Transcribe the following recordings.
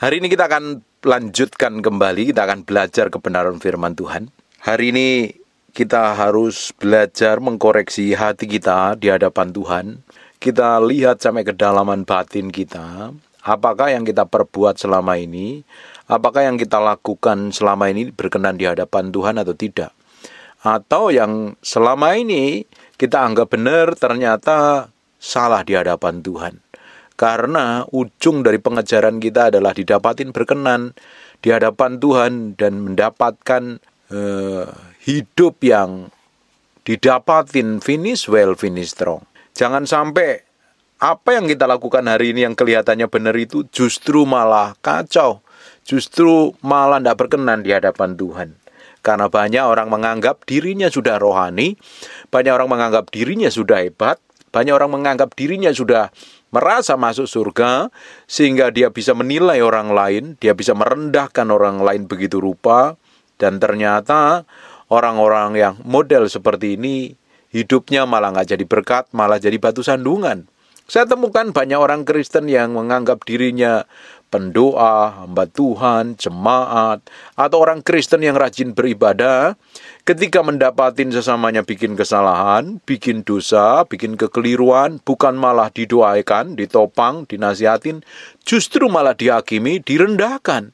Hari ini kita akan lanjutkan kembali, kita akan belajar kebenaran firman Tuhan. Hari ini kita harus belajar mengkoreksi hati kita di hadapan Tuhan. Kita lihat sampai kedalaman batin kita. Apakah yang kita perbuat selama ini, apakah yang kita lakukan selama ini berkenan di hadapan Tuhan atau tidak. Atau yang selama ini kita anggap benar ternyata salah di hadapan Tuhan. Karena ujung dari pengejaran kita adalah didapatin berkenan di hadapan Tuhan dan mendapatkan hidup yang didapatin finish well, finish strong. Jangan sampai apa yang kita lakukan hari ini yang kelihatannya benar itu justru malah kacau, justru malah tidak berkenan di hadapan Tuhan. Karena banyak orang menganggap dirinya sudah rohani, banyak orang menganggap dirinya sudah hebat, banyak orang menganggap dirinya sudah merasa masuk surga, sehingga dia bisa menilai orang lain, dia bisa merendahkan orang lain begitu rupa, dan ternyata orang-orang yang model seperti ini, hidupnya malah nggak jadi berkat, malah jadi batu sandungan. Saya temukan banyak orang Kristen yang menganggap dirinya pendoa, hamba Tuhan, jemaat, atau orang Kristen yang rajin beribadah, ketika mendapatin sesamanya bikin kesalahan, bikin dosa, bikin kekeliruan, bukan malah didoakan, ditopang, dinasihatin, justru malah dihakimi, direndahkan.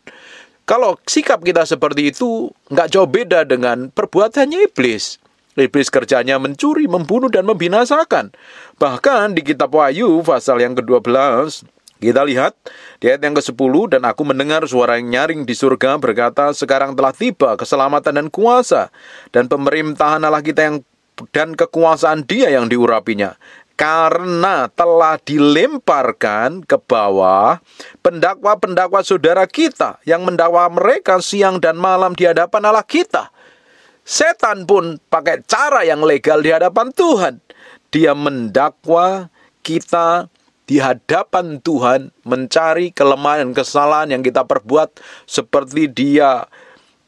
Kalau sikap kita seperti itu, nggak jauh beda dengan perbuatannya iblis. Iblis kerjanya mencuri, membunuh, dan membinasakan. Bahkan di kitab Wahyu, pasal yang ke-12, kita lihat di ayat yang ke-10, dan aku mendengar suara yang nyaring di surga berkata, sekarang telah tiba keselamatan dan kuasa, dan pemerintahan Allah kita dan kekuasaan Dia yang diurapinya. Karena telah dilemparkan ke bawah pendakwa-pendakwa saudara kita yang mendakwa mereka siang dan malam di hadapan Allah kita. Setan pun pakai cara yang legal di hadapan Tuhan. Dia mendakwa kita di hadapan Tuhan, mencari kelemahan dan kesalahan yang kita perbuat, seperti dia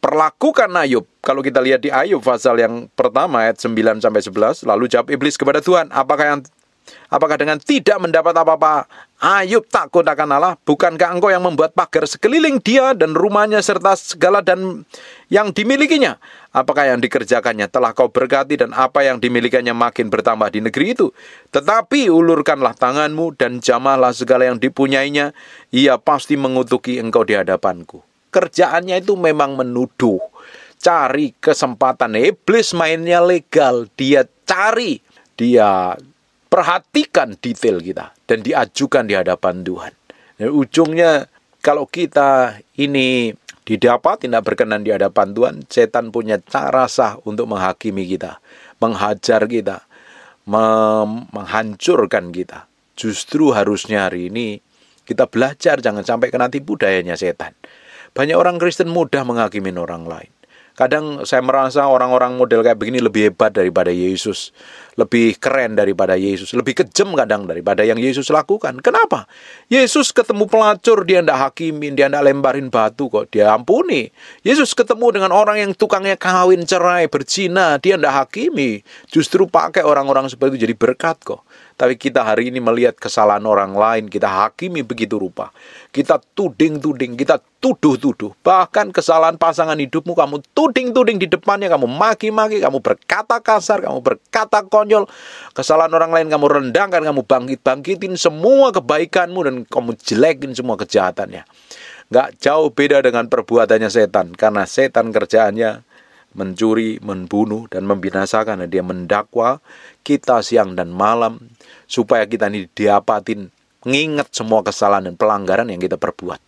perlakukan Ayub. Kalau kita lihat di Ayub pasal yang pertama ayat 9-11, lalu jawab iblis kepada Tuhan, apakah dengan tidak mendapat apa-apa Ayub takut akan Allah? Bukankah engkau yang membuat pagar sekeliling dia dan rumahnya serta segala dan yang dimilikinya? Apakah yang dikerjakannya telah kau berkati dan apa yang dimilikannya makin bertambah di negeri itu? Tetapi ulurkanlah tanganmu dan jamahlah segala yang dipunyainya. Ia pasti mengutuki engkau di hadapanku. Kerjaannya itu memang menuduh, cari kesempatan. Iblis mainnya legal, dia cari, dia perhatikan detail kita dan diajukan di hadapan Tuhan. Dan ujungnya kalau kita ini didapat tidak berkenan di hadapan Tuhan, setan punya cara sah untuk menghakimi kita, menghajar kita, menghancurkan kita. Justru harusnya hari ini kita belajar jangan sampai kena tipu dayanya setan. Banyak orang Kristen mudah menghakimi orang lain. Kadang saya merasa orang-orang model kayak begini lebih hebat daripada Yesus. Lebih keren daripada Yesus. Lebih kejam kadang daripada yang Yesus lakukan. Kenapa? Yesus ketemu pelacur, dia tidak hakimin, dia tidak lemparin batu kok. Dia ampuni. Yesus ketemu dengan orang yang tukangnya kawin, cerai, berzina, dia tidak hakimi. Justru pakai orang-orang seperti itu jadi berkat kok. Tapi kita hari ini melihat kesalahan orang lain, kita hakimi begitu rupa. Kita tuding-tuding, kita tuduh-tuduh. Bahkan kesalahan pasangan hidupmu, kamu tuding-tuding di depannya, kamu maki-maki, kamu berkata kasar, kamu berkata konyol. Kesalahan orang lain kamu rendahkan, kamu bangkit-bangkitin semua kebaikanmu dan kamu jelekin semua kejahatannya. Nggak jauh beda dengan perbuatannya setan. Karena setan kerjaannya mencuri, membunuh, dan membinasakan. Dan dia mendakwa kita siang dan malam supaya kita ini diapatin, mengingat semua kesalahan dan pelanggaran yang kita perbuat.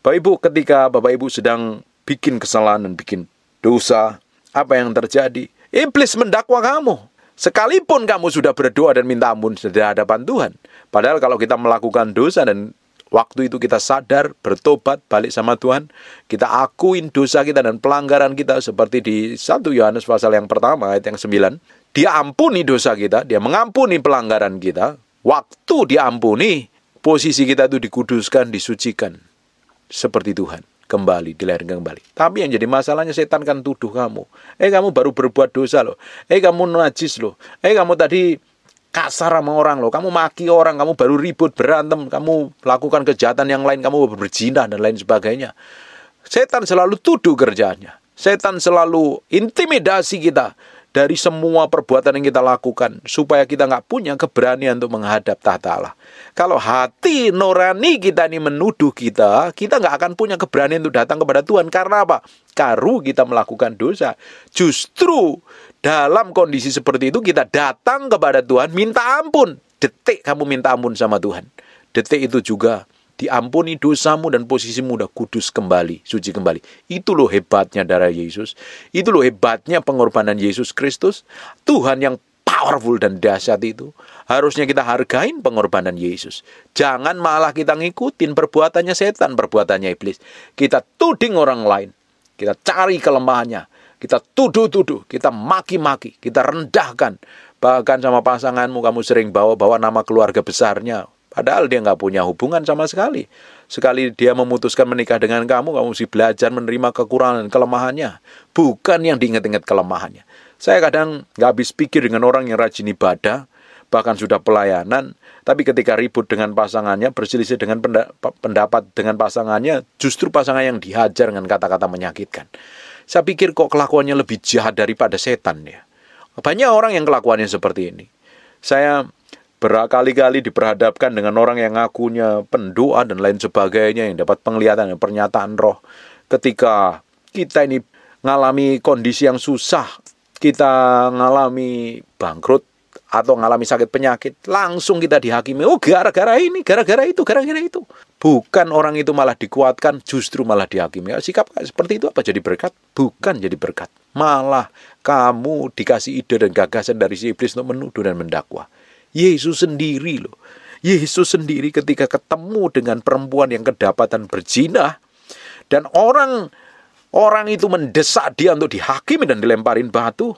Bapak Ibu, ketika Bapak Ibu sedang bikin kesalahan dan bikin dosa, apa yang terjadi? Iblis mendakwa kamu. Sekalipun kamu sudah berdoa dan minta ampun di hadapan Tuhan. Padahal kalau kita melakukan dosa dan waktu itu kita sadar, bertobat, balik sama Tuhan, kita akuin dosa kita dan pelanggaran kita, seperti di 1 Yohanes pasal yang pertama ayat yang 9. Dia ampuni dosa kita, dia mengampuni pelanggaran kita. Waktu dia ampuni, posisi kita itu dikuduskan, disucikan seperti Tuhan. Kembali, dilahirkan kembali. Tapi yang jadi masalahnya setan kan tuduh kamu. Kamu baru berbuat dosa loh. Kamu najis loh. Kamu tadi kasar sama orang loh, kamu maki orang, kamu baru ribut, berantem, kamu lakukan kejahatan yang lain, kamu berzina dan lain sebagainya. Setan selalu tuduh kerjaannya. Setan selalu intimidasi kita dari semua perbuatan yang kita lakukan, supaya kita nggak punya keberanian untuk menghadap tahta Allah. Kalau hati nurani kita ini menuduh kita nggak akan punya keberanian untuk datang kepada Tuhan. Karena apa? Karena kita melakukan dosa. Justru dalam kondisi seperti itu kita datang kepada Tuhan, minta ampun. Detik kamu minta ampun sama Tuhan, detik itu juga diampuni dosamu dan posisimu udah kudus kembali, suci kembali. Itu loh hebatnya darah Yesus. Itu loh hebatnya pengorbanan Yesus Kristus. Tuhan yang powerful dan dahsyat itu. Harusnya kita hargain pengorbanan Yesus. Jangan malah kita ngikutin perbuatannya setan, perbuatannya iblis. Kita tuding orang lain. Kita cari kelemahannya. Kita tuduh-tuduh. Kita maki-maki. Kita rendahkan. Bahkan sama pasanganmu kamu sering bawa-bawa nama keluarga besarnya. Padahal dia nggak punya hubungan sama sekali. Sekali dia memutuskan menikah dengan kamu mesti belajar menerima kekurangan dan kelemahannya. Bukan yang diingat-ingat kelemahannya. Saya kadang nggak habis pikir dengan orang yang rajin ibadah, bahkan sudah pelayanan, tapi ketika ribut dengan pasangannya, berselisih dengan pendapat dengan pasangannya, justru pasangan yang dihajar dengan kata-kata menyakitkan. Saya pikir kok kelakuannya lebih jahat daripada setan ya. Banyak orang yang kelakuannya seperti ini. Saya berkali-kali diperhadapkan dengan orang yang ngakunya pendoa dan lain sebagainya, yang dapat penglihatan dan pernyataan roh. Ketika kita ini ngalami kondisi yang susah, kita ngalami bangkrut atau ngalami sakit penyakit, langsung kita dihakimi. Oh, gara-gara ini, gara-gara itu, gara-gara itu. Bukan orang itu malah dikuatkan, justru malah dihakimi. Sikap seperti itu apa jadi berkat? Bukan jadi berkat. Malah kamu dikasih ide dan gagasan dari si iblis untuk menuduh dan mendakwa. Yesus sendiri loh. Yesus sendiri ketika ketemu dengan perempuan yang kedapatan berzina, dan orang itu mendesak dia untuk dihakimi dan dilemparin batu.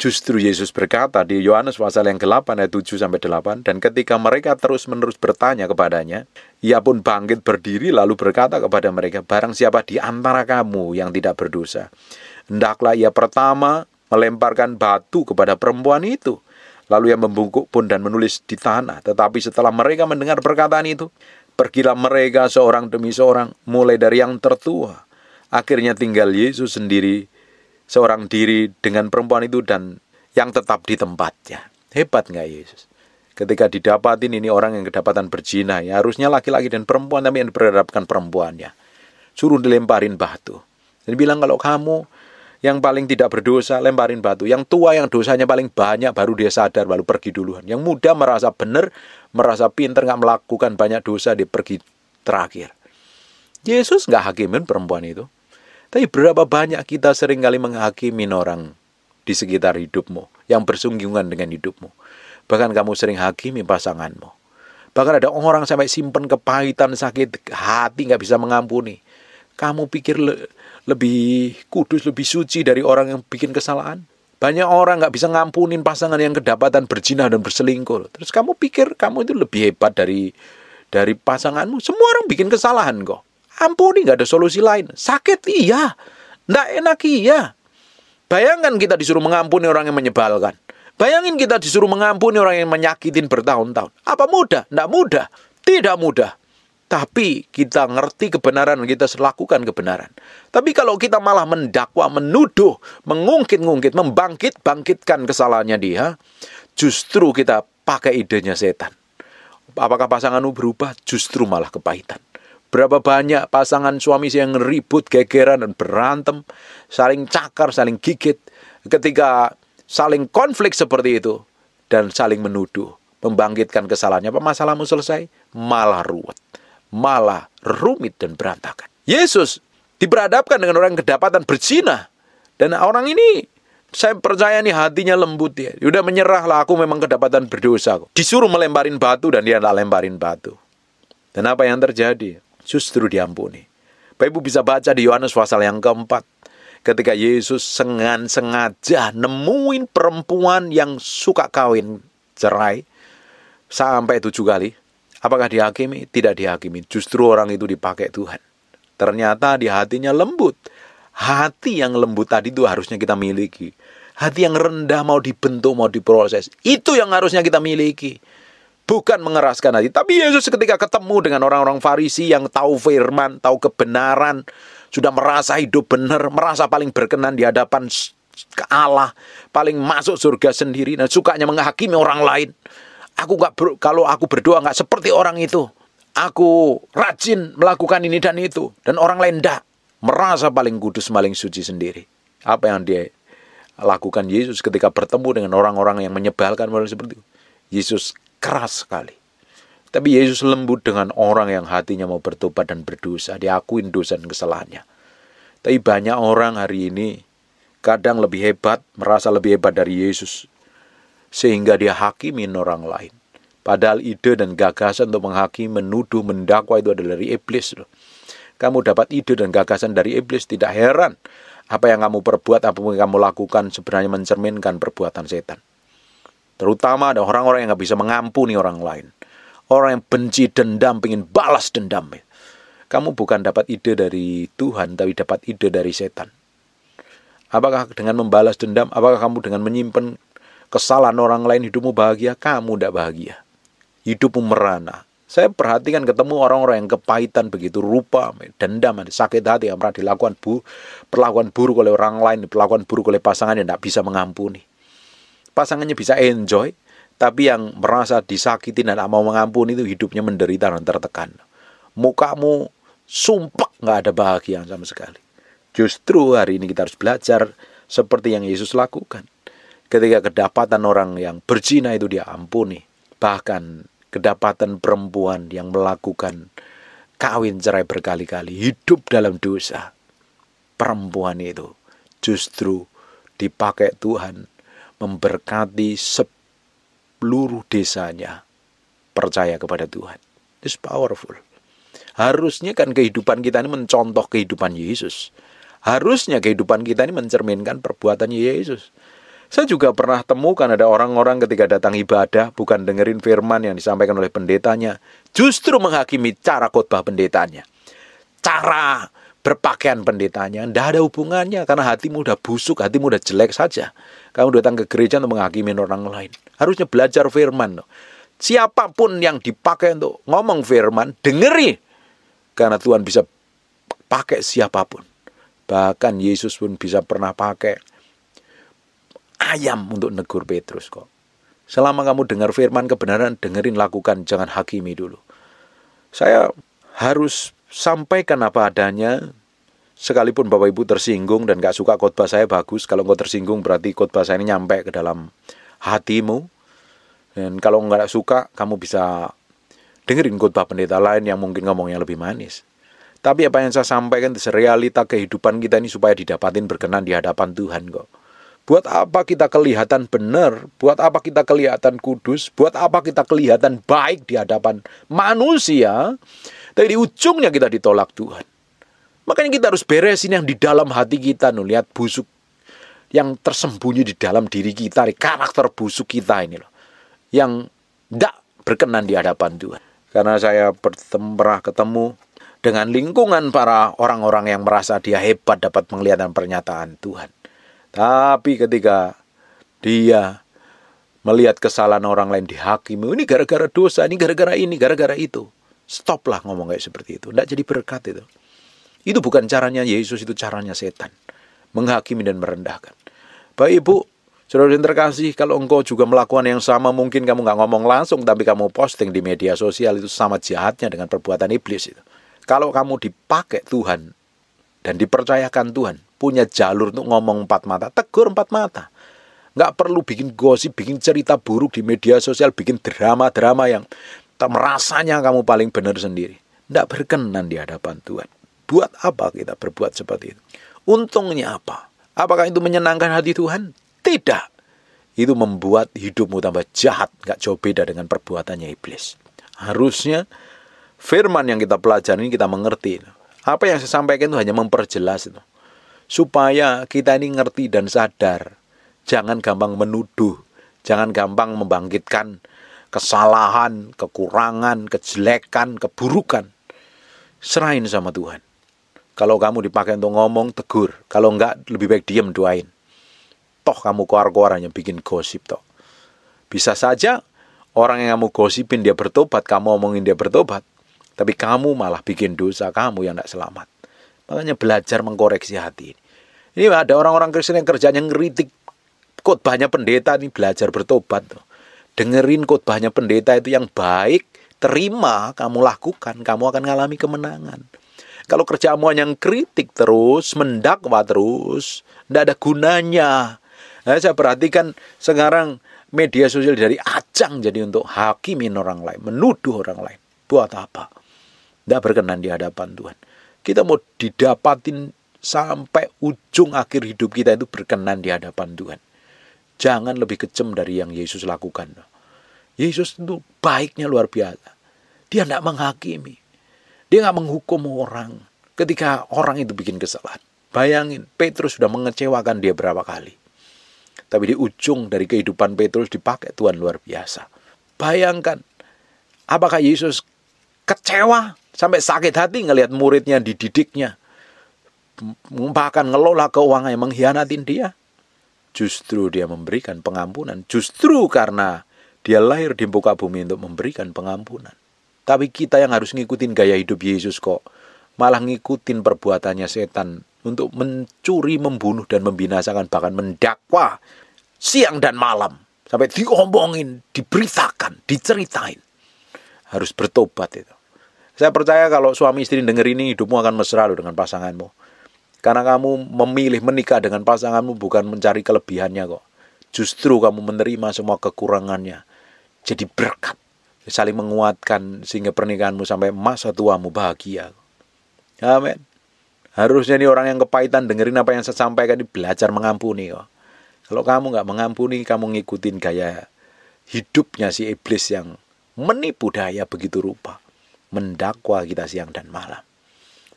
Justru Yesus berkata di Yohanes pasal yang ke-8 ayat 7-8, dan ketika mereka terus-menerus bertanya kepadanya, ia pun bangkit berdiri lalu berkata kepada mereka, barang siapa di antara kamu yang tidak berdosa, hendaklah ia pertama melemparkan batu kepada perempuan itu. Lalu ia membungkuk pun dan menulis di tanah. Tetapi setelah mereka mendengar perkataan itu, pergilah mereka seorang demi seorang, mulai dari yang tertua. Akhirnya tinggal Yesus sendiri, seorang diri dengan perempuan itu dan yang tetap di tempatnya. Hebat nggak Yesus? Ketika didapatin ini orang yang kedapatan berzina, ya harusnya laki-laki dan perempuan, tapi yang diperhadapkan perempuannya. Suruh dilemparin batu. Dan bilang kalau kamu yang paling tidak berdosa, lemparin batu. Yang tua yang dosanya paling banyak, baru dia sadar, baru pergi duluan. Yang muda merasa benar, merasa pintar, nggak melakukan banyak dosa, dia pergi terakhir. Yesus nggak hakimin perempuan itu. Tapi berapa banyak kita seringkali menghakimin orang di sekitar hidupmu, yang bersinggungan dengan hidupmu. Bahkan kamu sering hakimi pasanganmu. Bahkan ada orang sampai simpen kepahitan, sakit hati, nggak bisa mengampuni. Kamu pikir lebih kudus, lebih suci dari orang yang bikin kesalahan? Banyak orang nggak bisa ngampunin pasangan yang kedapatan berzina dan berselingkuh. Terus kamu pikir kamu itu lebih hebat dari pasanganmu? Semua orang bikin kesalahan kok. Ampuni, nggak ada solusi lain. Sakit iya, nggak enak iya. Bayangkan kita disuruh mengampuni orang yang menyebalkan. Bayangin kita disuruh mengampuni orang yang menyakitin bertahun-tahun. Apa mudah? Nggak mudah. Tidak mudah. Tapi kita ngerti kebenaran, kita lakukan kebenaran. Tapi kalau kita malah mendakwa, menuduh, mengungkit-ngungkit, membangkitkan kesalahannya dia, justru kita pakai idenya setan. Apakah pasanganmu berubah? Justru malah kepahitan. Berapa banyak pasangan suami yang ribut, gegeran, dan berantem, saling cakar, saling gigit. Ketika saling konflik seperti itu, dan saling menuduh, membangkitkan kesalahannya, apa masalahmu selesai? Malah ruwet. Malah rumit dan berantakan. Yesus diperhadapkan dengan orang yang kedapatan berzina. Dan orang ini, saya percaya nih hatinya lembut ya. Udah menyerahlah, aku memang kedapatan berdosa. Disuruh melemparin batu dan dia tak lemparin batu. Dan apa yang terjadi? Justru diampuni. Bapak Ibu bisa baca di Yohanes pasal yang ke-4. Ketika Yesus sengaja nemuin perempuan yang suka kawin cerai. Sampai 7 kali. Apakah dihakimi? Tidak dihakimi. Justru orang itu dipakai Tuhan. Ternyata di hatinya lembut. Hati yang lembut tadi itu harusnya kita miliki. Hati yang rendah, mau dibentuk, mau diproses. Itu yang harusnya kita miliki. Bukan mengeraskan hati. Tapi Yesus ketika ketemu dengan orang-orang Farisi yang tahu firman, tahu kebenaran, sudah merasa hidup benar, merasa paling berkenan di hadapan Allah, paling masuk surga sendiri, dan sukanya menghakimi orang lain. Kalau aku berdoa nggak seperti orang itu. Aku rajin melakukan ini dan itu. Dan orang lain enggak. Merasa paling kudus, paling suci sendiri. Apa yang dia lakukan Yesus ketika bertemu dengan orang-orang yang menyebalkan seperti itu? Yesus keras sekali. Tapi Yesus lembut dengan orang yang hatinya mau bertobat dan berdosa. Dia akuin dosa dan kesalahannya. Tapi banyak orang hari ini kadang lebih hebat, merasa lebih hebat dari Yesus. Sehingga dia hakimin orang lain. Padahal ide dan gagasan untuk menghakimi, menuduh, mendakwa itu adalah dari iblis. Kamu dapat ide dan gagasan dari iblis, tidak heran. Apa yang kamu perbuat, apa yang kamu lakukan sebenarnya mencerminkan perbuatan setan. Terutama ada orang-orang yang gak bisa mengampuni orang lain. Orang yang benci, dendam, ingin balas dendam. Kamu bukan dapat ide dari Tuhan, tapi dapat ide dari setan. Apakah dengan membalas dendam, apakah kamu dengan menyimpan kesalahan orang lain hidupmu bahagia? Kamu tidak bahagia. Hidupmu merana. Saya perhatikan ketemu orang-orang yang kepahitan begitu rupa, dendam, sakit hati yang pernah dilakukan perlakuan buruk oleh orang lain, perlakuan buruk oleh pasangannya, tidak bisa mengampuni. Pasangannya bisa enjoy, tapi yang merasa disakiti dan tidak mau mengampuni itu hidupnya menderita dan tertekan. Mukamu sumpek, nggak ada bahagia sama sekali. Justru hari ini kita harus belajar seperti yang Yesus lakukan. Ketika kedapatan orang yang berzina itu dia ampuni. Bahkan kedapatan perempuan yang melakukan kawin cerai berkali-kali, hidup dalam dosa. Perempuan itu justru dipakai Tuhan memberkati seluruh desanya percaya kepada Tuhan. It's powerful. Harusnya kan kehidupan kita ini mencontoh kehidupan Yesus. Harusnya kehidupan kita ini mencerminkan perbuatan Yesus. Saya juga pernah temukan ada orang-orang ketika datang ibadah, bukan dengerin firman yang disampaikan oleh pendetanya, justru menghakimi cara khotbah pendetanya. Cara berpakaian pendetanya, tidak ada hubungannya, karena hatimu udah busuk, hatimu udah jelek saja. Kamu datang ke gereja untuk menghakimi orang lain. Harusnya belajar firman. Siapapun yang dipakai untuk ngomong firman, dengeri. Karena Tuhan bisa pakai siapapun. Bahkan Yesus pun bisa pernah pakai ayam untuk negur Petrus kok. Selama kamu dengar firman kebenaran, dengerin, lakukan, jangan hakimi dulu. Saya harus sampaikan apa adanya, sekalipun Bapak Ibu tersinggung dan gak suka khotbah saya, bagus. Kalau engkau tersinggung berarti khotbah saya ini nyampe ke dalam hatimu. Dan kalau enggak suka, kamu bisa dengerin khotbah pendeta lain yang mungkin ngomongnya lebih manis. Tapi apa yang saya sampaikan itu realita kehidupan kita ini supaya didapatin berkenan di hadapan Tuhan kok. Buat apa kita kelihatan benar? Buat apa kita kelihatan kudus? Buat apa kita kelihatan baik di hadapan manusia? Tapi di ujungnya kita ditolak Tuhan. Makanya kita harus beresin yang di dalam hati kita. Lihat busuk yang tersembunyi di dalam diri kita. Karakter busuk kita ini loh. Yang tidak berkenan di hadapan Tuhan. Karena saya pernah ketemu dengan lingkungan para orang-orang yang merasa dia hebat dapat penglihatan pernyataan Tuhan. Tapi ketika dia melihat kesalahan orang lain dihakimi, ini gara-gara dosa, ini gara-gara ini, gara-gara itu. Stoplah ngomong kayak seperti itu. Tidak jadi berkat itu. Itu bukan caranya Yesus, itu caranya setan. Menghakimi dan merendahkan. Bapak Ibu, saudara yang terkasih, kalau engkau juga melakukan yang sama, mungkin kamu nggak ngomong langsung, tapi kamu posting di media sosial, itu sama jahatnya dengan perbuatan iblis itu. Kalau kamu dipakai Tuhan dan dipercayakan Tuhan, punya jalur untuk ngomong empat mata, tegur empat mata. Nggak perlu bikin gosip, bikin cerita buruk di media sosial, bikin drama-drama yang merasanya kamu paling benar sendiri. Nggak berkenan di hadapan Tuhan. Buat apa kita berbuat seperti itu? Untungnya apa? Apakah itu menyenangkan hati Tuhan? Tidak. Itu membuat hidupmu tambah jahat, nggak jauh beda dengan perbuatannya iblis. Harusnya firman yang kita pelajari ini kita mengerti. Apa yang saya sampaikan itu hanya memperjelas itu. Supaya kita ini ngerti dan sadar. Jangan gampang menuduh. Jangan gampang membangkitkan kesalahan, kekurangan, kejelekan, keburukan. Serahin sama Tuhan. Kalau kamu dipakai untuk ngomong, tegur. Kalau enggak, lebih baik diam, doain. toh kamu koar-koar hanya bikin gosip toh. Bisa saja orang yang kamu gosipin dia bertobat, kamu omongin dia bertobat, tapi kamu malah bikin dosa, kamu yang tidak selamat. Makanya belajar mengkoreksi hati ini. Ini ada orang-orang Kristen yang kerjanya ngeritik khotbahnya pendeta, nih belajar bertobat tuh. Dengerin khotbahnya pendeta itu yang baik, terima, kamu lakukan, kamu akan mengalami kemenangan. Kalau kerjamu hanya kritik terus, mendakwa terus, tidak ada gunanya. Nah, saya perhatikan sekarang media sosial dari ajang jadi untuk hakimin orang lain, menuduh orang lain. Buat apa? Tidak berkenan di hadapan Tuhan. Kita mau didapatin sampai ujung akhir hidup kita itu berkenan di hadapan Tuhan. Jangan lebih kejam dari yang Yesus lakukan. Yesus itu baiknya luar biasa. Dia tidak menghakimi. Dia nggak menghukum orang ketika orang itu bikin kesalahan. Bayangin, Petrus sudah mengecewakan dia berapa kali. Tapi di ujung dari kehidupan Petrus dipakai Tuhan luar biasa. Bayangkan, apakah Yesus kecewa sampai sakit hati ngelihat muridnya dididiknya, bahkan ngelola keuangan yang mengkhianatin dia? Justru dia memberikan pengampunan. Justru karena dia lahir di muka bumi untuk memberikan pengampunan. Tapi kita yang harus ngikutin gaya hidup Yesus kok malah ngikutin perbuatannya setan untuk mencuri, membunuh, dan membinasakan, bahkan mendakwa siang dan malam. Sampai diomongin, diberitakan, diceritain. Harus bertobat itu. Saya percaya kalau suami istri denger ini, hidupmu akan mesra loh dengan pasanganmu. Karena kamu memilih menikah dengan pasanganmu bukan mencari kelebihannya kok. Justru kamu menerima semua kekurangannya. Jadi berkat. Saling menguatkan sehingga pernikahanmu sampai masa tuamu bahagia. Amin. Harusnya nih orang yang kepahitan dengerin apa yang saya sampaikan ini belajar mengampuni kok. Kalau kamu nggak mengampuni, kamu ngikutin gaya hidupnya si iblis yang menipu daya begitu rupa. Mendakwa kita siang dan malam.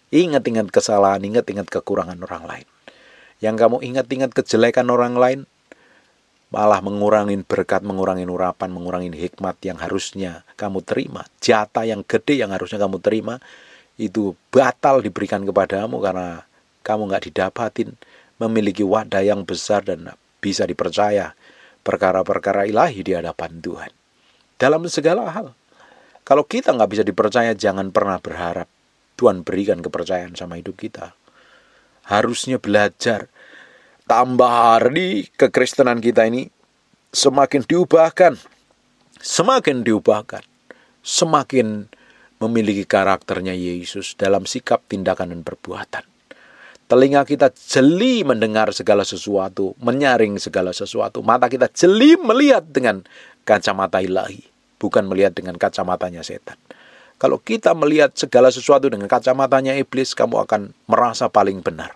Ingat-ingat kesalahan, ingat-ingat kekurangan orang lain. Yang kamu ingat-ingat kejelekan orang lain, malah mengurangin berkat, mengurangin urapan, mengurangin hikmat yang harusnya kamu terima. Jatah yang gede yang harusnya kamu terima, itu batal diberikan kepadamu karena kamu nggak didapatin memiliki wadah yang besar dan bisa dipercaya perkara-perkara ilahi di hadapan Tuhan. Dalam segala hal. Kalau kita nggak bisa dipercaya, jangan pernah berharap Tuhan berikan kepercayaan sama hidup kita. Harusnya belajar. Tambah hari kekristenan kita ini semakin diubahkan. Semakin diubahkan. Semakin memiliki karakternya Yesus dalam sikap, tindakan, dan perbuatan. Telinga kita jeli mendengar segala sesuatu, menyaring segala sesuatu. Mata kita jeli melihat dengan kacamata ilahi, bukan melihat dengan kacamatanya setan. Kalau kita melihat segala sesuatu dengan kacamatanya iblis, kamu akan merasa paling benar.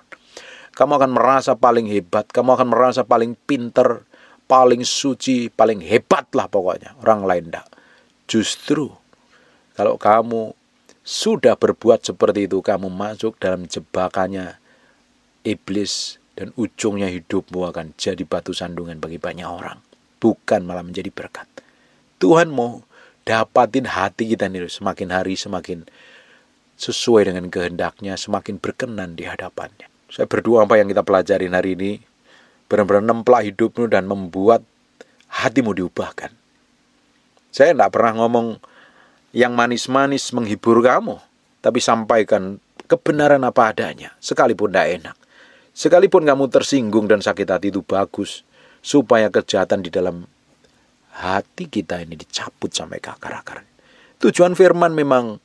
Kamu akan merasa paling hebat, kamu akan merasa paling pinter, paling suci, paling hebat lah pokoknya. Orang lain enggak. Justru, kalau kamu sudah berbuat seperti itu, kamu masuk dalam jebakannya iblis dan ujungnya hidupmu akan jadi batu sandungan bagi banyak orang. Bukan malah menjadi berkat. Tuhan mau dapatin hati kita nih semakin hari semakin sesuai dengan kehendaknya, semakin berkenan di hadapannya. Saya berdoa apa yang kita pelajarin hari ini benar-benar nemplak hidupmu dan membuat hatimu diubahkan. Saya tidak pernah ngomong yang manis-manis menghibur kamu, tapi sampaikan kebenaran apa adanya, sekalipun tidak enak. Sekalipun kamu tersinggung dan sakit hati, itu bagus, supaya kejahatan di dalam hati kita ini dicabut sampai ke akar-akar. Tujuan firman memang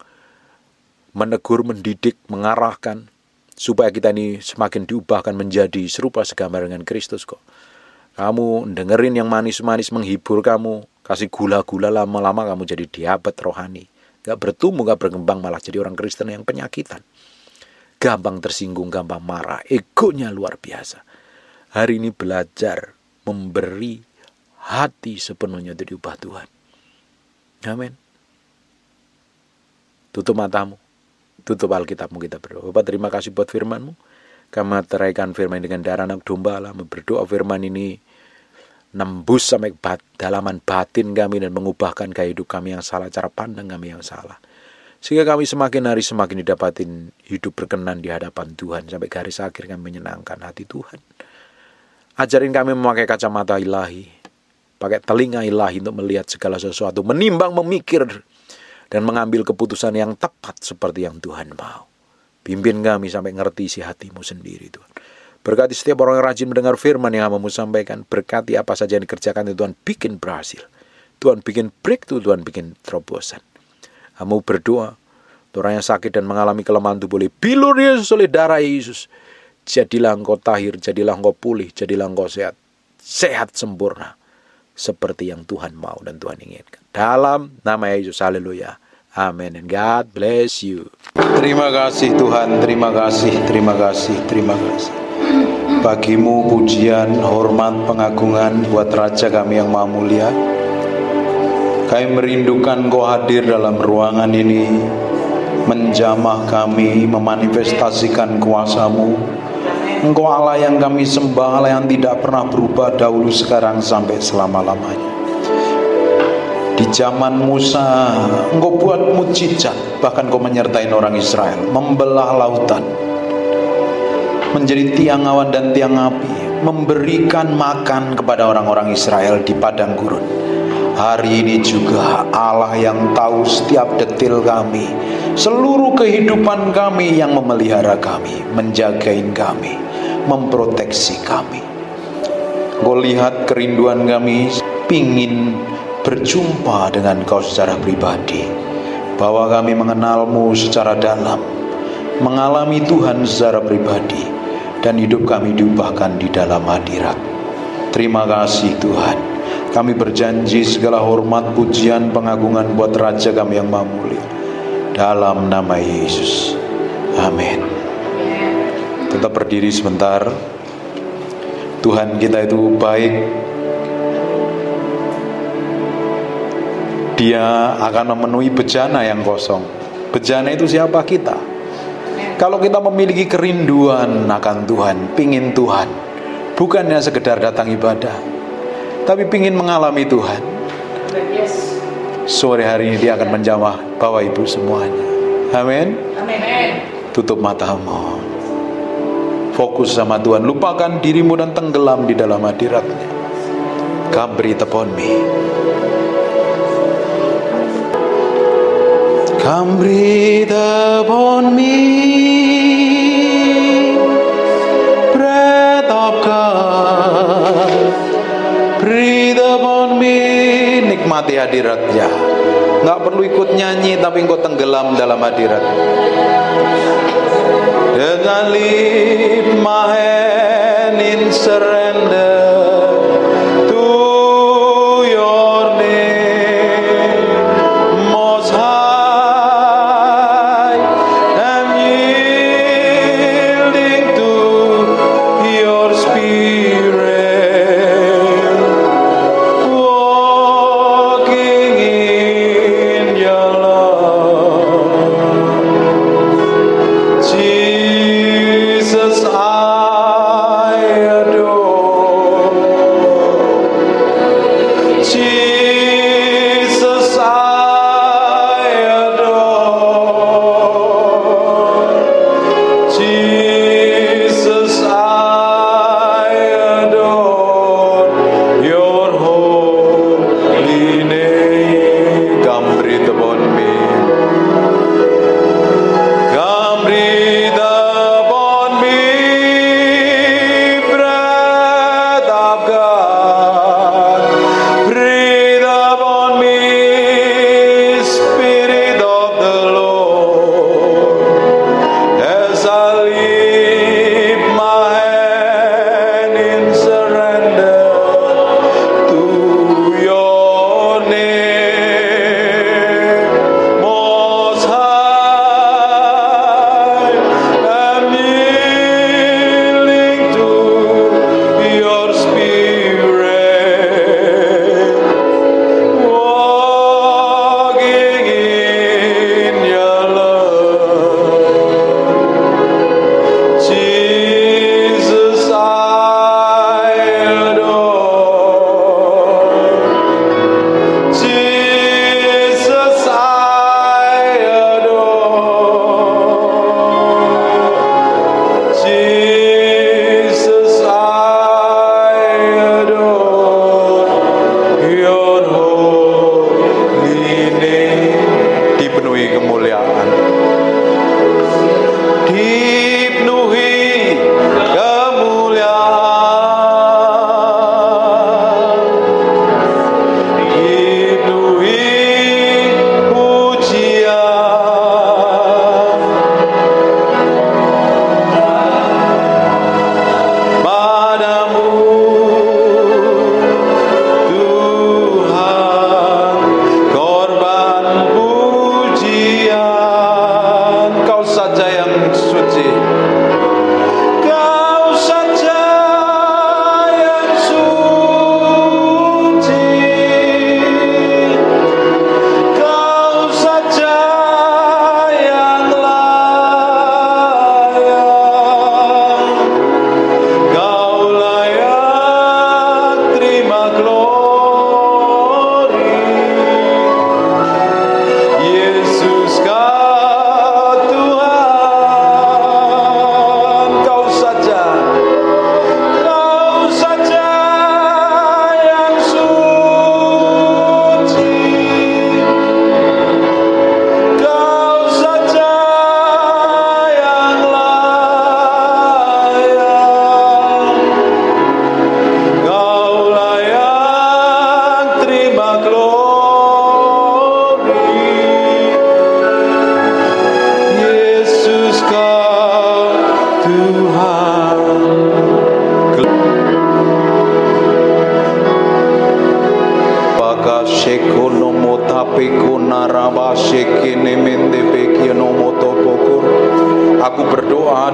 menegur, mendidik, mengarahkan, supaya kita ini semakin diubahkan menjadi serupa segambar dengan Kristus kok. Kamu dengerin yang manis-manis menghibur kamu, kasih gula-gula, lama-lama kamu jadi diabetes rohani. Gak bertumbuh, gak berkembang, malah jadi orang Kristen yang penyakitan. Gampang tersinggung, gampang marah, egonya luar biasa. Hari ini belajar memberi hati sepenuhnya untuk diubah Tuhan. Amin. Tutup matamu. Tutup Alkitabmu, kita berdoa. Bapak, terima kasih buat firman-Mu. Kami meteraikan firman dengan darah anak domba Allah. Berdoa firman ini nembus sampai dalaman batin kami dan mengubahkan gaya hidup kami yang salah, cara pandang kami yang salah. Sehingga kami semakin hari semakin didapatin hidup berkenan di hadapan Tuhan. Sampai garis akhir kami menyenangkan hati Tuhan. Ajarin kami memakai kacamata ilahi, pakai telinga ilahi untuk melihat segala sesuatu, menimbang, memikir, dan mengambil keputusan yang tepat seperti yang Tuhan mau. Pimpin kami sampai ngerti isi hati-Mu sendiri, Tuhan. Berkati setiap orang yang rajin mendengar firman yang hamba-Mu sampaikan. Berkati apa saja yang dikerjakan itu, Tuhan bikin berhasil. Tuhan bikin breakthrough, Tuhan bikin terobosan. Hamba berdoa, orang yang sakit dan mengalami kelemahan tubuh oleh bilur Yesus, oleh darah Yesus, jadilah engkau tahir, jadilah engkau pulih, jadilah engkau sehat. Sehat sempurna. Seperti yang Tuhan mau dan Tuhan inginkan. Dalam nama Yesus, haleluya. Amin. And God bless you. Terima kasih Tuhan, terima kasih, terima kasih, terima kasih. Bagimu pujian, hormat, pengagungan buat Raja kami yang Maha Mulia. Kami merindukan Kau hadir dalam ruangan ini, menjamah kami, memanifestasikan kuasa-Mu. Engkau Allah yang kami sembah, Allah yang tidak pernah berubah dahulu, sekarang, sampai selama-lamanya. Di zaman Musa, Engkau buat mukjizat, bahkan Kau menyertai orang Israel, membelah lautan, menjadi tiang awan dan tiang api, memberikan makan kepada orang-orang Israel di padang gurun. Hari ini juga Allah yang tahu setiap detil kami, seluruh kehidupan kami, yang memelihara kami, menjagain kami, memproteksi kami. Kau lihat kerinduan kami, pingin berjumpa dengan Kau secara pribadi, bahwa kami mengenal-Mu secara dalam, mengalami Tuhan secara pribadi, dan hidup kami diubahkan di dalam hadirat. Terima kasih Tuhan. Kami berjanji segala hormat, pujian, pengagungan buat Raja kami yang Maha Mulia, dalam nama Yesus. Amin. Tetap berdiri sebentar. Tuhan kita itu baik. Dia akan memenuhi bejana yang kosong. Bejana itu siapa? Kita. Kalau kita memiliki kerinduan akan Tuhan, pingin Tuhan, bukannya sekedar datang ibadah, tapi pingin mengalami Tuhan, sore hari ini Dia akan menjamah Bapak Ibu semuanya. Amin. Tutup matamu, fokus sama Tuhan, lupakan dirimu dan tenggelam di dalam hadirat-Nya. Come breathe upon me. Come breathe upon me, breath of God, breathe upon me. Nikmati hadirat-Nya. Nggak perlu ikut nyanyi, tapi engkau tenggelam dalam hadirat. Dengan lift my hand in surrender to Your name, Most High. I'm yielding to Your Spirit, walking in Your love. Jesus, I adore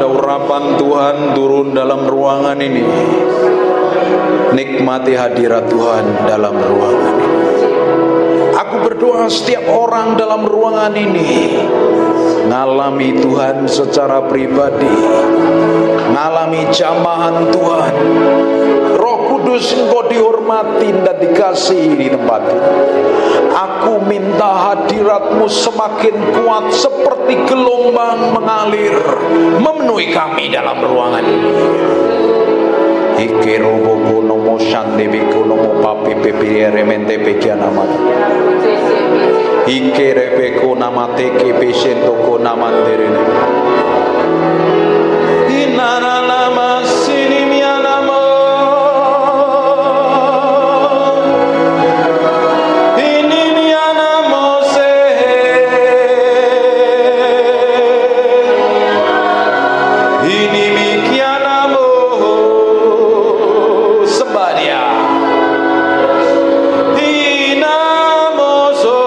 ada urapan Tuhan turun dalam ruangan ini. Nikmati hadirat Tuhan dalam ruangan ini. Aku berdoa setiap orang dalam ruangan ini ngalami Tuhan secara pribadi, ngalami jamahan Tuhan. Roh Kudus, Engkau dihormati dan dikasihi di tempat ini. Aku minta hadirat-Mu semakin kuat seperti gelombang mengalir memenuhi kami dalam ruangan ini. Ikerobo nomo shande beko nomo papi pepire remente pekianama. Ikerebeko namate ke pesento ko namanderene. Inara lama sini mianamo. Ini mianamo se. Ini mikianamo. Sembadia. Inamoso.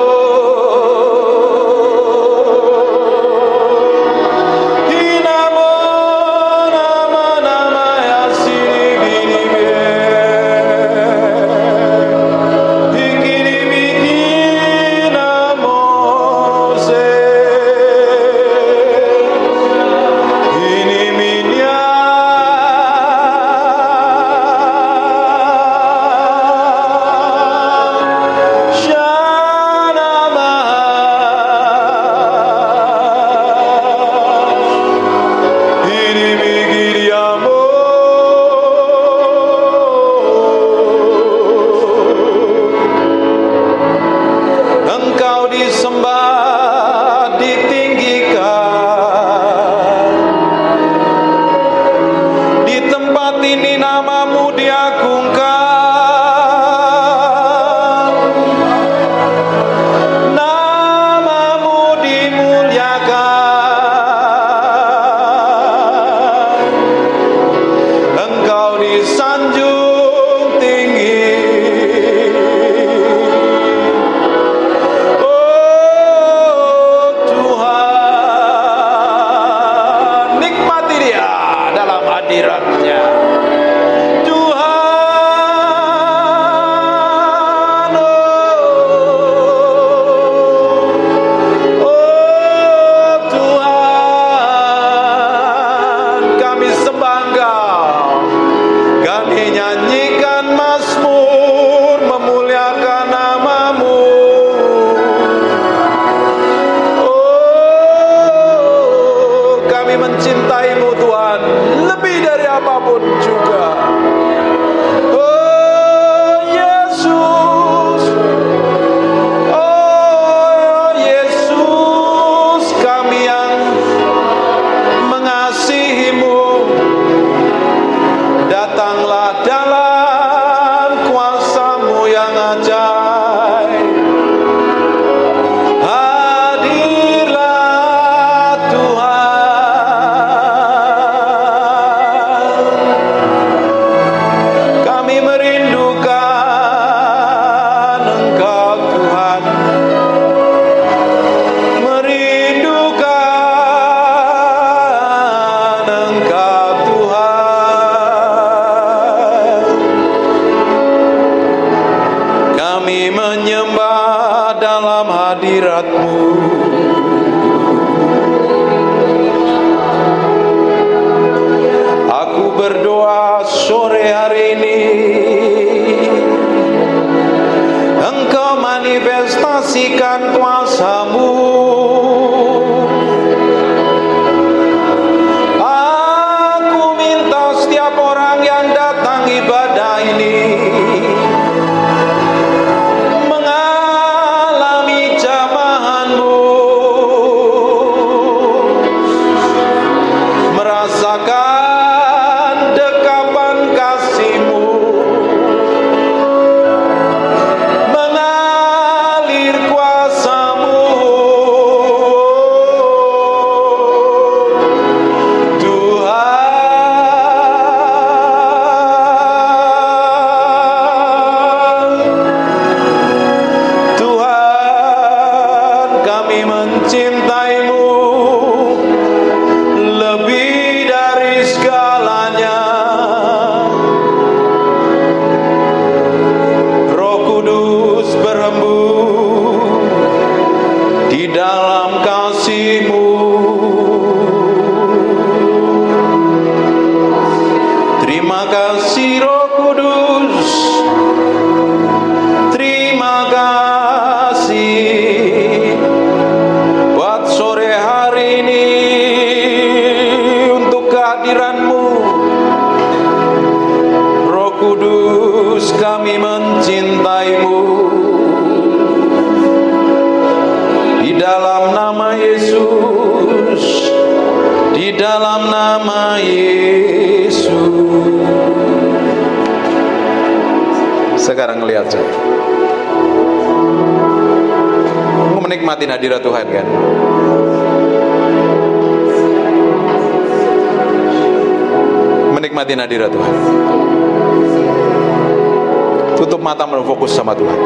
mencintaimu lebih Terima kasih Roh Kudus. Terima kasih buat sore hari ini untuk kehadiran-Mu. Roh Kudus, kami mencintai-Mu. Di dalam nama Yesus, di dalam nama Yesus. Sekarang lihat saja, menikmati hadirat Tuhan kan? Menikmati hadirat Tuhan. Tutup mata, fokus sama Tuhan.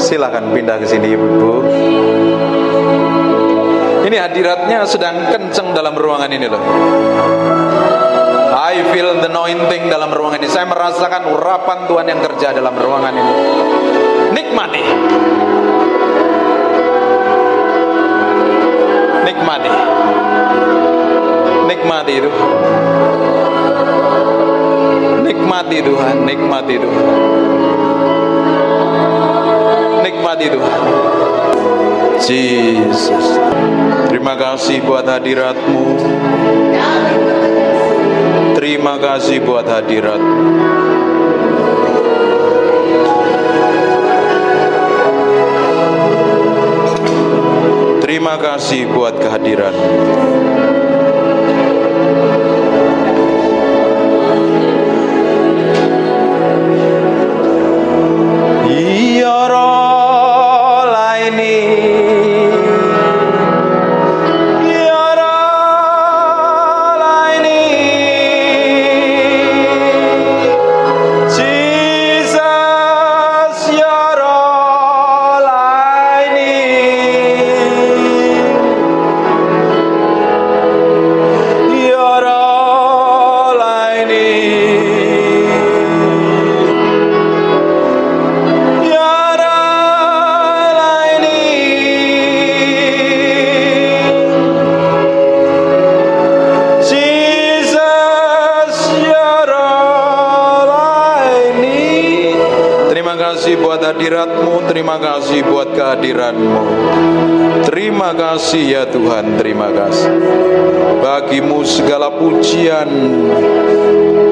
Silakan pindah ke sini Ibu. Ini hadiratnya sedang kenceng dalam ruangan ini loh. I feel the anointing dalam ruangan ini. Saya merasakan urapan Tuhan yang kerja dalam ruangan ini. Nikmati. Nikmati. Nikmati itu. Nikmati Tuhan, nikmati Tuhan. Nikmati Tuhan. Jesus. Terima kasih buat hadirat-Mu. Terima kasih buat hadirat-Mu. Terima kasih buat kehadiran-Mu. Hadirat-Mu, terima kasih buat kehadiran-Mu. Terima kasih ya Tuhan, terima kasih. Bagimu segala pujian,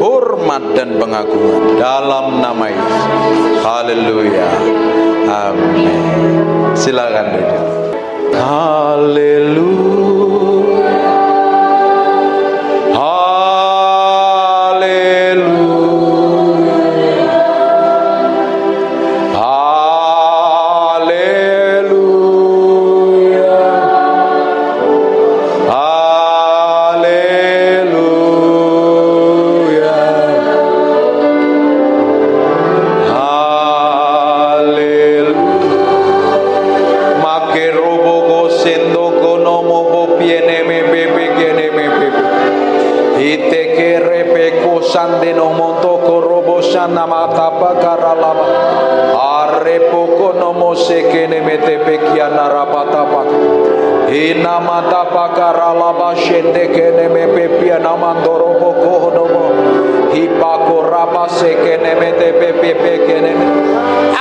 hormat dan pengagungan dalam nama Yesus. Haleluya. Amin. Silakan duduk. Haleluya.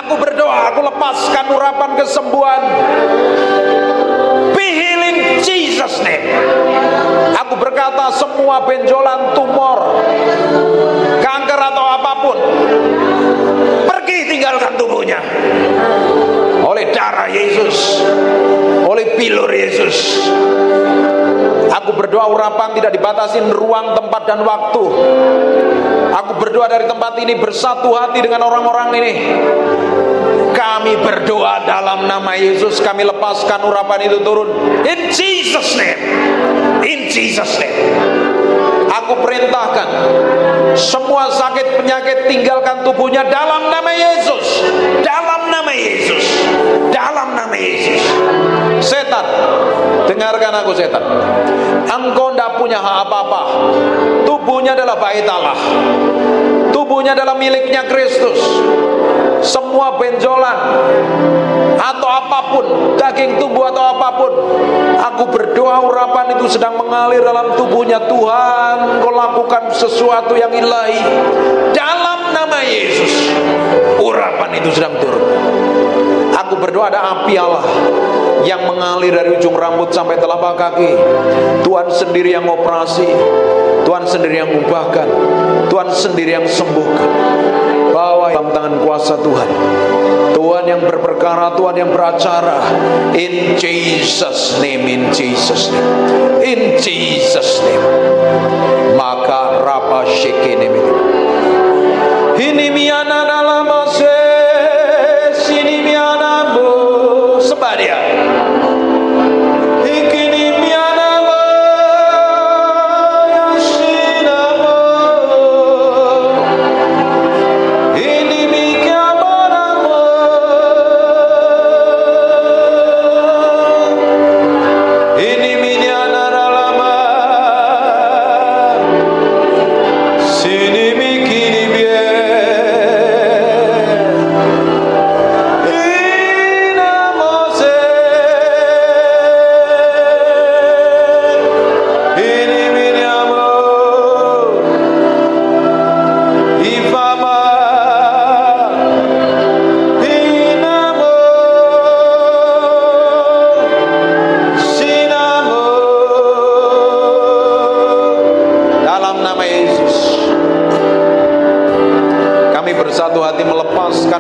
Aku berdoa, aku lepaskan urapan kesembuhan. Be healing Jesus name. Aku berkata semua benjolan, tumor, kanker atau apapun, pergi tinggalkan tubuhnya. Oleh darah Yesus, oleh bilur Yesus. Aku berdoa urapan tidak dibatasi ruang, tempat, dan waktu. Aku berdoa dari tempat ini bersatu hati dengan orang-orang ini. Kami berdoa dalam nama Yesus, kami lepaskan urapan itu turun. In Jesus name. In Jesus name. Aku perintahkan semua sakit penyakit tinggalkan tubuhnya dalam nama Yesus. Dalam nama Yesus. Dalam nama Yesus. Setan, dengarkan aku setan. Engkau tidak punya hak apa-apa. Tubuhnya adalah bait Allah. Tubuhnya adalah miliknya Kristus. Semua benjolan atau apapun, daging tubuh atau apapun, aku berdoa urapan itu sedang mengalir dalam tubuhnya. Tuhan, Kau lakukan sesuatu yang ilahi dalam nama Yesus. Urapan itu sedang turun. Aku berdoa ada api Allah yang mengalir dari ujung rambut sampai telapak kaki. Tuhan sendiri yang operasi, Tuhan sendiri yang ubahkan, Tuhan sendiri yang sembuhkan. Bawa dalam tangan kuasa Tuhan. Tuhan yang berperkara, Tuhan yang beracara. In Jesus name, in Jesus name, in Jesus name. Maka rapa shekene ini miana dalam sini miana bu sebadia.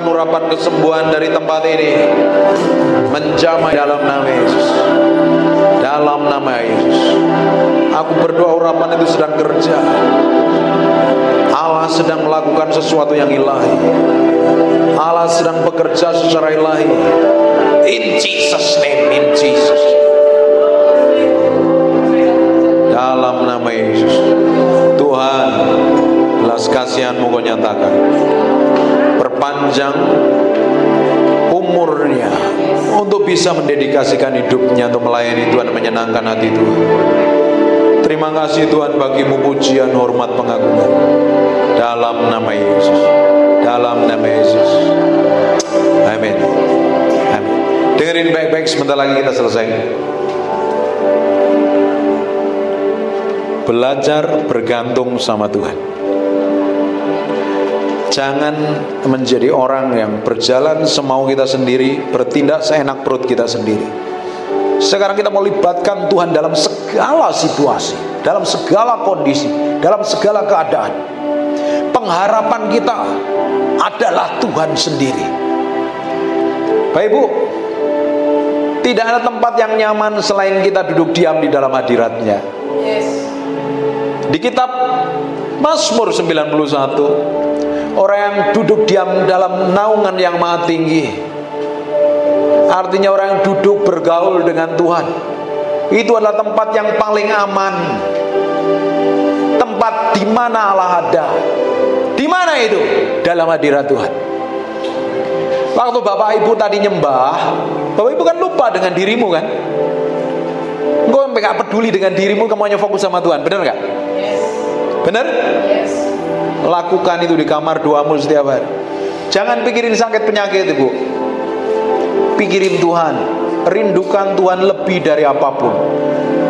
Urapan kesembuhan dari tempat ini menjamah dalam nama Yesus. Dalam nama Yesus, aku berdoa urapan itu sedang kerja. Allah sedang melakukan sesuatu yang ilahi. Allah sedang bekerja secara ilahi. In Jesus name, in Jesus. Dalam nama Yesus, Tuhan, belas kasihan-Mu Kau nyatakan. Perpanjang umurnya untuk bisa mendedikasikan hidupnya untuk melayani Tuhan dan menyenangkan hati Tuhan. Terima kasih Tuhan bagimu pujian, hormat, pengagungan. Dalam nama Yesus, dalam nama Yesus. Amin. Amin. Dengerin baik-baik, sebentar lagi kita selesai. Belajar bergantung sama Tuhan. Jangan menjadi orang yang berjalan semau kita sendiri, bertindak seenak perut kita sendiri. Sekarang kita mau libatkan Tuhan dalam segala situasi, dalam segala kondisi, dalam segala keadaan. Pengharapan kita adalah Tuhan sendiri. Bapak Ibu, tidak ada tempat yang nyaman selain kita duduk diam di dalam hadirat-Nya. Di kitab Mazmur 91, orang yang duduk diam dalam naungan yang maha tinggi, artinya orang yang duduk bergaul dengan Tuhan, itu adalah tempat yang paling aman. Tempat di mana Allah ada. Di mana itu? Dalam hadirat Tuhan. Waktu Bapak Ibu tadi nyembah, Bapak Ibu kan lupa dengan dirimu kan? Engkau gak peduli dengan dirimu, kamu hanya fokus sama Tuhan. Benar gak? Yes. Benar? Yes. Lakukan itu di kamar doamu setiap hari. Jangan pikirin sakit penyakit Ibu. Pikirin Tuhan. Rindukan Tuhan lebih dari apapun.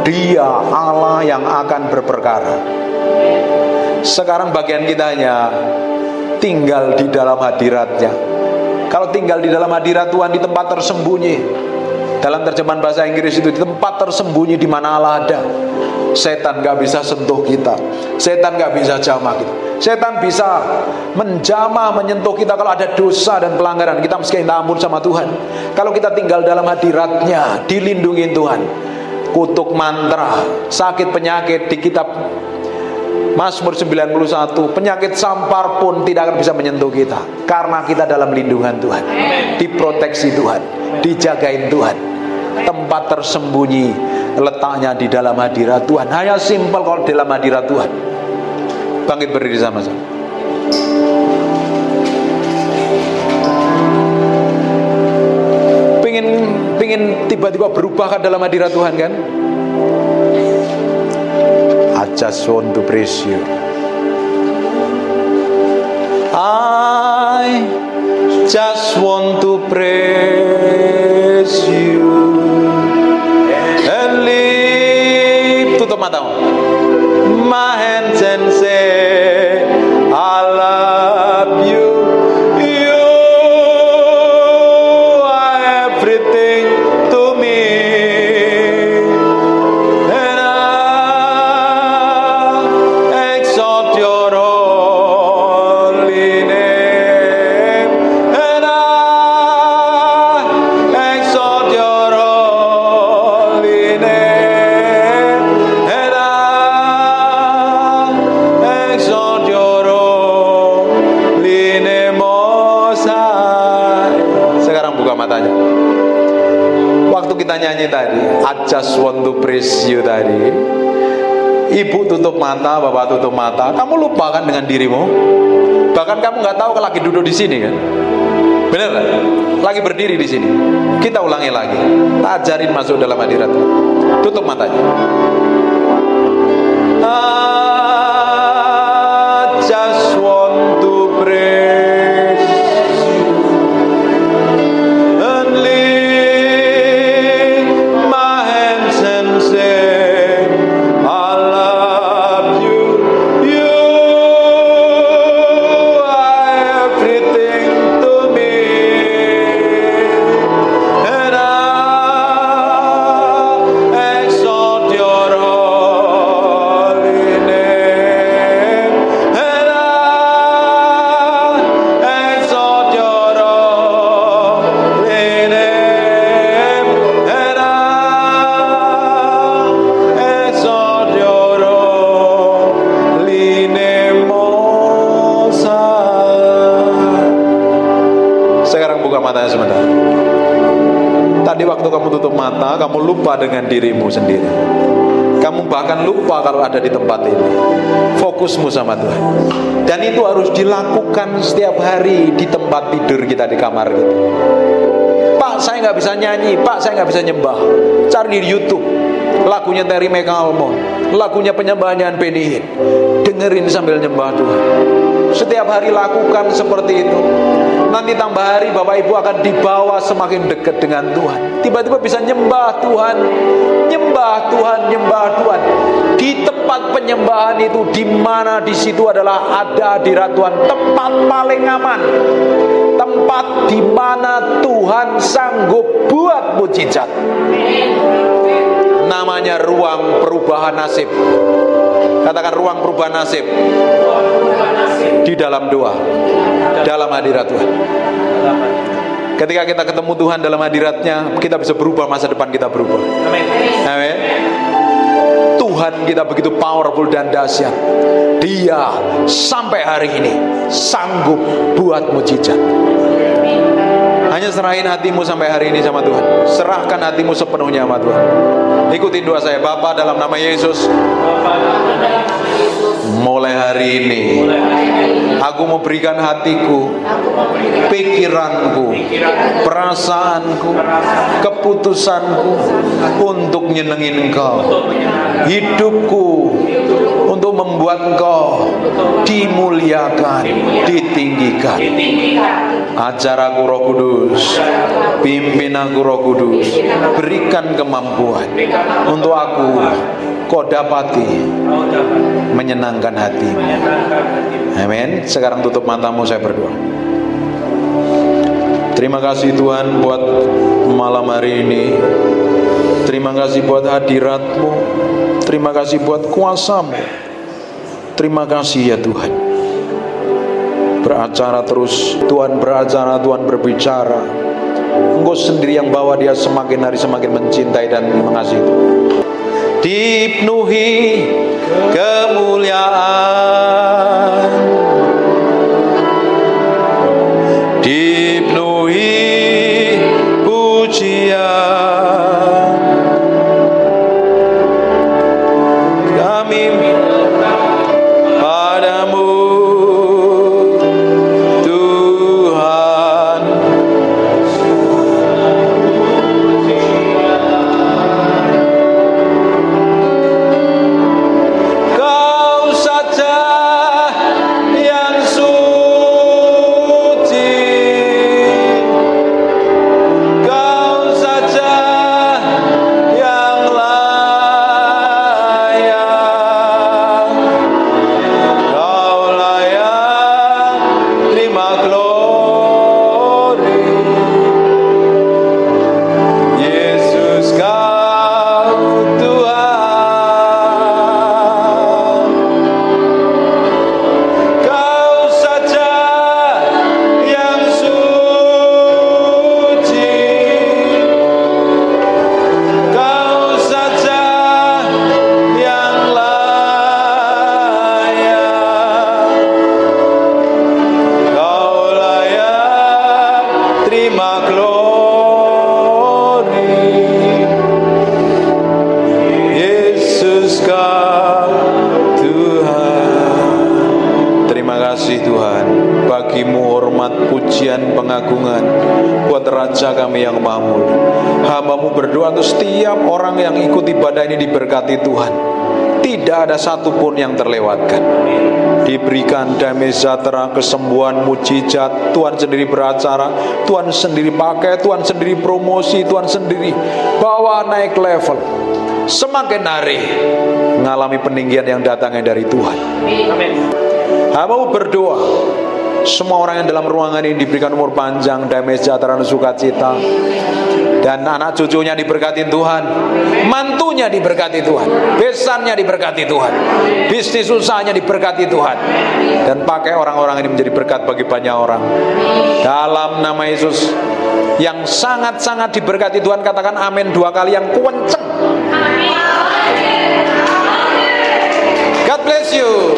Dia Allah yang akan berperkara. Sekarang bagian kita hanya tinggal di dalam hadirat-Nya. Kalau tinggal di dalam hadirat Tuhan, di tempat tersembunyi. Dalam terjemahan bahasa Inggris itu, di tempat tersembunyi di mana Allah ada. Setan gak bisa sentuh kita. Setan gak bisa jamah kita. Setan bisa menjamah, menyentuh kita kalau ada dosa dan pelanggaran. Kita mesti minta ampun sama Tuhan. Kalau kita tinggal dalam hadirat-Nya, dilindungi Tuhan. Kutuk mantra, sakit penyakit di kitab Mazmur 91, penyakit sampar pun tidak akan bisa menyentuh kita, karena kita dalam lindungan Tuhan. Diproteksi Tuhan, dijagain Tuhan. Tempat tersembunyi letaknya di dalam hadirat Tuhan. Hanya simpel kalau dalam hadirat Tuhan. Bangkit berdiri sama-sama. Pengen tiba-tiba berubah kan dalam hadirat Tuhan kan? I just want to praise you. I just want to praise my hands and say, I love you. You are everything to me, and I exalt your holy name, and I exalt your holy name, and I exalt your holy name, Most High. Sekarang buka matanya. Waktu kita nyanyi tadi, I just want to praise you tadi, ibu tutup mata, bapak tutup mata, kamu lupa kan dengan dirimu? Bahkan kamu nggak tahu kalau lagi duduk di sini kan? Bener kan? Lagi berdiri di sini. Kita ulangi lagi. Tak ajarin masuk dalam hadirat. Tutup matanya. I just want to praise and lift my hands and say, I love you. You are everything to me, and I exalt your holy name, and I exalt your holy name, and I exalt your holy name, Most High. Sekarang buka matanya sebentar. Tadi waktu kamu tutup mata, kamu lupa dengan dirimu sendiri. Kamu bahkan lupa kalau ada di tempat ini. Fokusmu sama Tuhan. Dan itu harus dilakukan setiap hari di tempat tidur kita, di kamar kita. Pak, saya nggak bisa nyanyi. Pak, saya nggak bisa nyembah. Cari di YouTube lagunya Terry McAlmont, lagunya penyembahan Benny Hinn. Dengerin sambil nyembah Tuhan. Setiap hari lakukan seperti itu. Nanti tambah hari Bapak Ibu akan dibawa semakin dekat dengan Tuhan. Tiba-tiba bisa nyembah Tuhan, nyembah Tuhan, nyembah Tuhan. Di tempat penyembahan itu, di mana di situ adalah ada hadirat Tuhan, tempat paling aman, tempat di mana Tuhan sanggup buat mujizat. Namanya ruang perubahan nasib. Katakan ruang perubahan nasib. Di dalam doa, dalam hadirat Tuhan. Ketika kita ketemu Tuhan dalam hadiratnya, kita bisa berubah, masa depan kita berubah. Amin. Tuhan kita begitu powerful dan dahsyat. Dia sampai hari ini sanggup buat mujizat. Hanya serahin hatimu sampai hari ini sama Tuhan. Serahkan hatimu sepenuhnya sama Tuhan. Ikutin doa saya. Bapa, dalam nama Yesus, mulai hari ini aku mau berikan hatiku, pikiranku, perasaanku, keputusanku untuk nyenengin Engkau. Hidupku untuk membuat Engkau dimuliakan, ditinggikan. Ajar aku Roh Kudus, pimpin aku Roh Kudus, berikan kemampuan untuk aku kau dapati menyenangkan hatimu. Amin. Sekarang tutup matamu, saya berdoa. Terima kasih Tuhan buat malam hari ini. Terima kasih buat hadirat-Mu. Terima kasih buat kuasa-Mu. Terima kasih ya Tuhan. Beracara terus, Tuhan beracara, Tuhan berbicara. Engkau sendiri yang bawa dia semakin hari semakin mencintai dan mengasihi. Dipenuhi kemuliaan, dipenuhi pujian, kami padamu Tuhan. Kau saja yang suci, Kau saja yang layak, Tuhan. Terima kasih Tuhan, bagimu hormat, pujian, pengagungan buat Raja kami yang mahmur. Hamba-Mu berdoa untuk setiap orang yang ikut ibadah ini diberkati Tuhan. Tidak ada satupun yang terlewatkan. Diberikan damai sejahtera, kesembuhan, mujizat. Tuhan sendiri beracara, Tuhan sendiri pakai, Tuhan sendiri promosi, Tuhan sendiri bawa naik level. Semakin hari mengalami peninggian yang datangnya dari Tuhan. Amin. Hamba-Mu berdoa, semua orang yang dalam ruangan ini diberikan umur panjang, damai sejahtera dan sukacita. Dan anak cucunya diberkati Tuhan, mantunya diberkati Tuhan, besannya diberkati Tuhan, bisnis usahanya diberkati Tuhan. Dan pakai orang-orang ini menjadi berkat bagi banyak orang. Dalam nama Yesus yang sangat-sangat diberkati Tuhan, katakan amin 2 kali yang kenceng. God bless you.